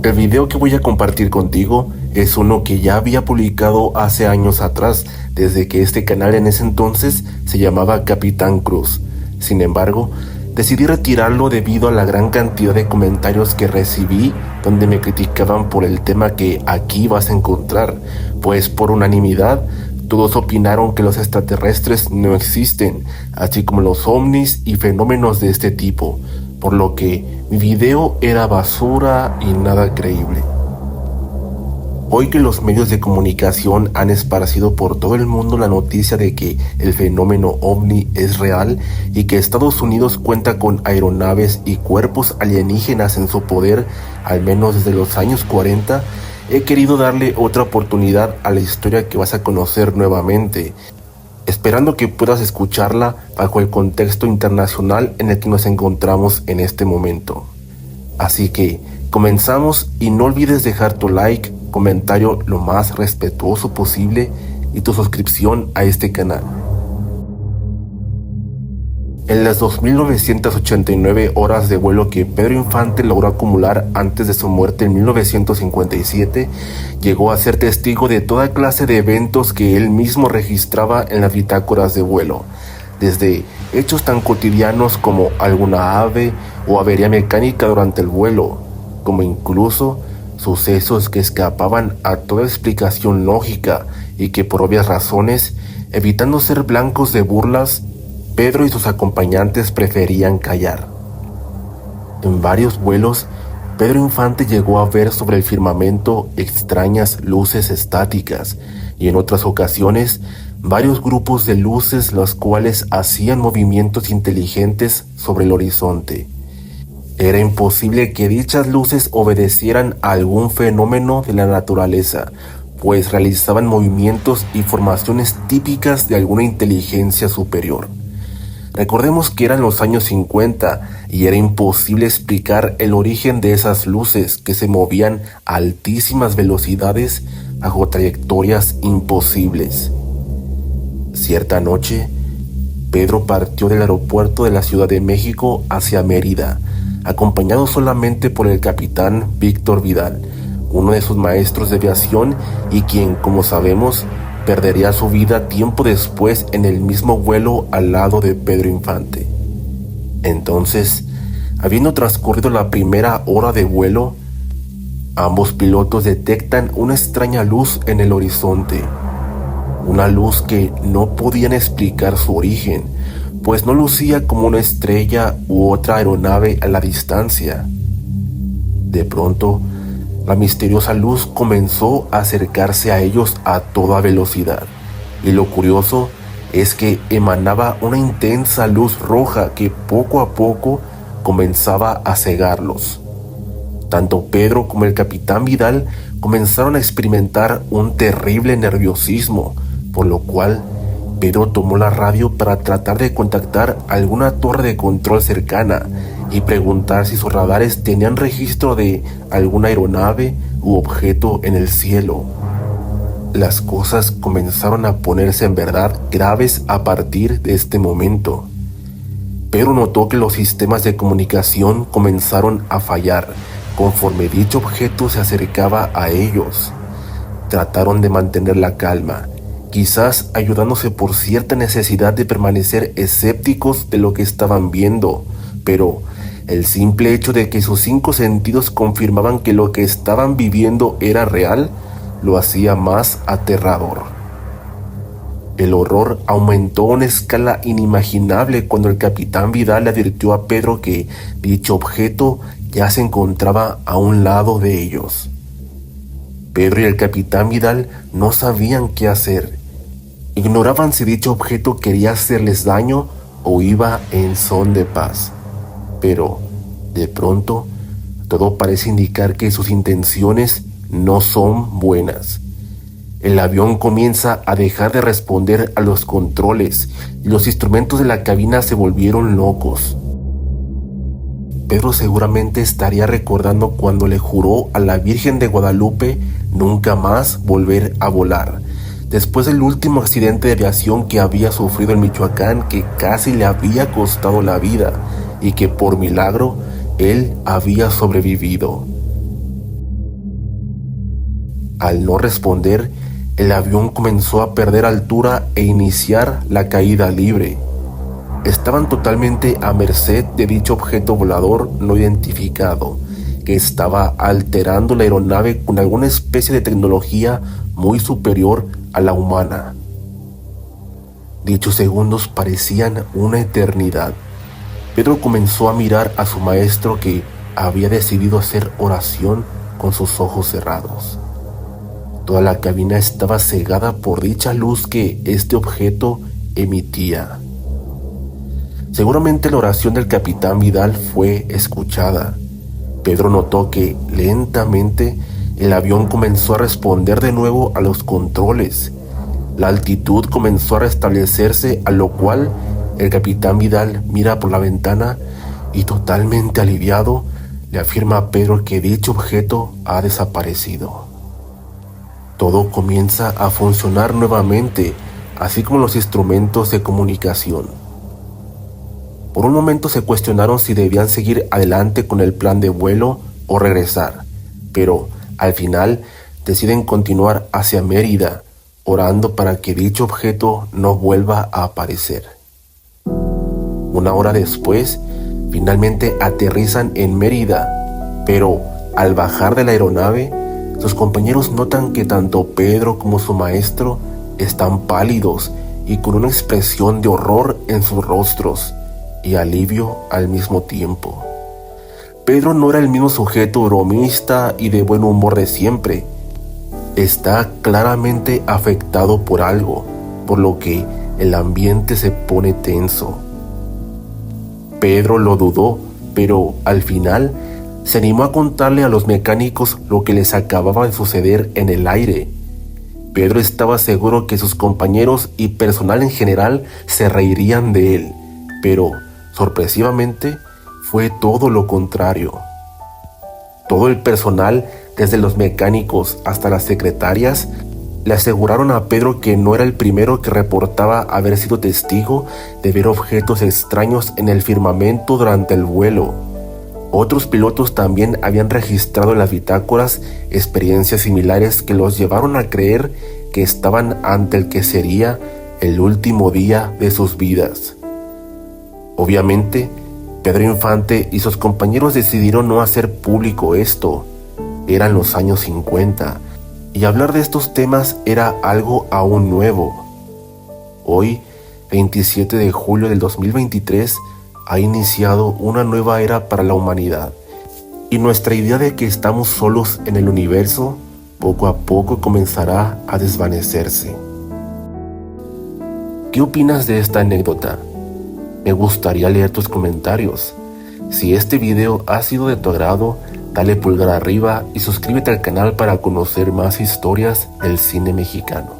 El video que voy a compartir contigo es uno que ya había publicado hace años atrás, desde que este canal en ese entonces se llamaba Capitán Cruz. Sin embargo, decidí retirarlo debido a la gran cantidad de comentarios que recibí donde me criticaban por el tema que aquí vas a encontrar, pues por unanimidad todos opinaron que los extraterrestres no existen, así como los ovnis y fenómenos de este tipo, por lo que mi video era basura y nada creíble. Hoy que los medios de comunicación han esparcido por todo el mundo la noticia de que el fenómeno ovni es real y que Estados Unidos cuenta con aeronaves y cuerpos alienígenas en su poder, al menos desde los años 40, he querido darle otra oportunidad a la historia que vas a conocer nuevamente, esperando que puedas escucharla bajo el contexto internacional en el que nos encontramos en este momento. Así que comenzamos y no olvides dejar tu like, comentario lo más respetuoso posible y tu suscripción a este canal. En las 2.989 horas de vuelo que Pedro Infante logró acumular antes de su muerte en 1957, llegó a ser testigo de toda clase de eventos que él mismo registraba en las bitácoras de vuelo, desde hechos tan cotidianos como alguna ave o avería mecánica durante el vuelo, como incluso sucesos que escapaban a toda explicación lógica y que por obvias razones, evitando ser blancos de burlas, Pedro y sus acompañantes preferían callar. En varios vuelos, Pedro Infante llegó a ver sobre el firmamento extrañas luces estáticas y en otras ocasiones varios grupos de luces los cuales hacían movimientos inteligentes sobre el horizonte. Era imposible que dichas luces obedecieran a algún fenómeno de la naturaleza, pues realizaban movimientos y formaciones típicas de alguna inteligencia superior. Recordemos que eran los años 50 y era imposible explicar el origen de esas luces que se movían a altísimas velocidades bajo trayectorias imposibles. Cierta noche, Pedro partió del aeropuerto de la Ciudad de México hacia Mérida, acompañado solamente por el capitán Víctor Vidal, uno de sus maestros de aviación y quien, como sabemos, perdería su vida tiempo después en el mismo vuelo al lado de Pedro Infante. Entonces, habiendo transcurrido la primera hora de vuelo, ambos pilotos detectan una extraña luz en el horizonte, una luz que no podían explicar su origen, pues no lucía como una estrella u otra aeronave a la distancia. De pronto, la misteriosa luz comenzó a acercarse a ellos a toda velocidad, y lo curioso es que emanaba una intensa luz roja que poco a poco comenzaba a cegarlos. Tanto Pedro como el capitán Vidal comenzaron a experimentar un terrible nerviosismo, por lo cual Pedro tomó la radio para tratar de contactar alguna torre de control cercana y preguntar si sus radares tenían registro de alguna aeronave u objeto en el cielo. Las cosas comenzaron a ponerse en verdad graves a partir de este momento. Pedro notó que los sistemas de comunicación comenzaron a fallar conforme dicho objeto se acercaba a ellos. Trataron de mantener la calma, quizás ayudándose por cierta necesidad de permanecer escépticos de lo que estaban viendo, pero el simple hecho de que sus 5 sentidos confirmaban que lo que estaban viviendo era real, lo hacía más aterrador. El horror aumentó a una escala inimaginable cuando el capitán Vidal le advirtió a Pedro que dicho objeto ya se encontraba a un lado de ellos. Pedro y el capitán Vidal no sabían qué hacer. Ignoraban si dicho objeto quería hacerles daño o iba en son de paz. Pero, de pronto, todo parece indicar que sus intenciones no son buenas. El avión comienza a dejar de responder a los controles y los instrumentos de la cabina se volvieron locos. Pedro seguramente estaría recordando cuando le juró a la Virgen de Guadalupe nunca más volver a volar, después del último accidente de aviación que había sufrido en Michoacán, que casi le había costado la vida y que por milagro él había sobrevivido. Al no responder, el avión comenzó a perder altura e iniciar la caída libre. Estaban totalmente a merced de dicho objeto volador no identificado, que estaba alterando la aeronave con alguna especie de tecnología muy superior a la humana. Dichos segundos parecían una eternidad. Pedro comenzó a mirar a su maestro, que había decidido hacer oración con sus ojos cerrados. Toda la cabina estaba cegada por dicha luz que este objeto emitía. Seguramente la oración del capitán Vidal fue escuchada. Pedro notó que lentamente el avión comenzó a responder de nuevo a los controles. La altitud comenzó a restablecerse, a lo cual el capitán Vidal mira por la ventana y, totalmente aliviado, le afirma a Pedro que dicho objeto ha desaparecido. Todo comienza a funcionar nuevamente, así como los instrumentos de comunicación. Por un momento se cuestionaron si debían seguir adelante con el plan de vuelo o regresar, pero al final deciden continuar hacia Mérida, orando para que dicho objeto no vuelva a aparecer. Una hora después, finalmente aterrizan en Mérida, pero al bajar de la aeronave, sus compañeros notan que tanto Pedro como su maestro están pálidos y con una expresión de horror en sus rostros y alivio al mismo tiempo. Pedro no era el mismo sujeto bromista y de buen humor de siempre. Está claramente afectado por algo, por lo que el ambiente se pone tenso. Pedro lo dudó, pero al final se animó a contarle a los mecánicos lo que les acababa de suceder en el aire. Pedro estaba seguro que sus compañeros y personal en general se reirían de él, pero sorpresivamente fue todo lo contrario. Todo el personal, desde los mecánicos hasta las secretarias, le aseguraron a Pedro que no era el primero que reportaba haber sido testigo de ver objetos extraños en el firmamento durante el vuelo. Otros pilotos también habían registrado en las bitácoras experiencias similares que los llevaron a creer que estaban ante el que sería el último día de sus vidas. Obviamente, Pedro Infante y sus compañeros decidieron no hacer público esto. Eran los años 50, y hablar de estos temas era algo aún nuevo. Hoy, 27 de julio del 2023, ha iniciado una nueva era para la humanidad, y nuestra idea de que estamos solos en el universo poco a poco comenzará a desvanecerse. ¿Qué opinas de esta anécdota? Me gustaría leer tus comentarios. Si este video ha sido de tu agrado, dale pulgar arriba y suscríbete al canal para conocer más historias del cine mexicano.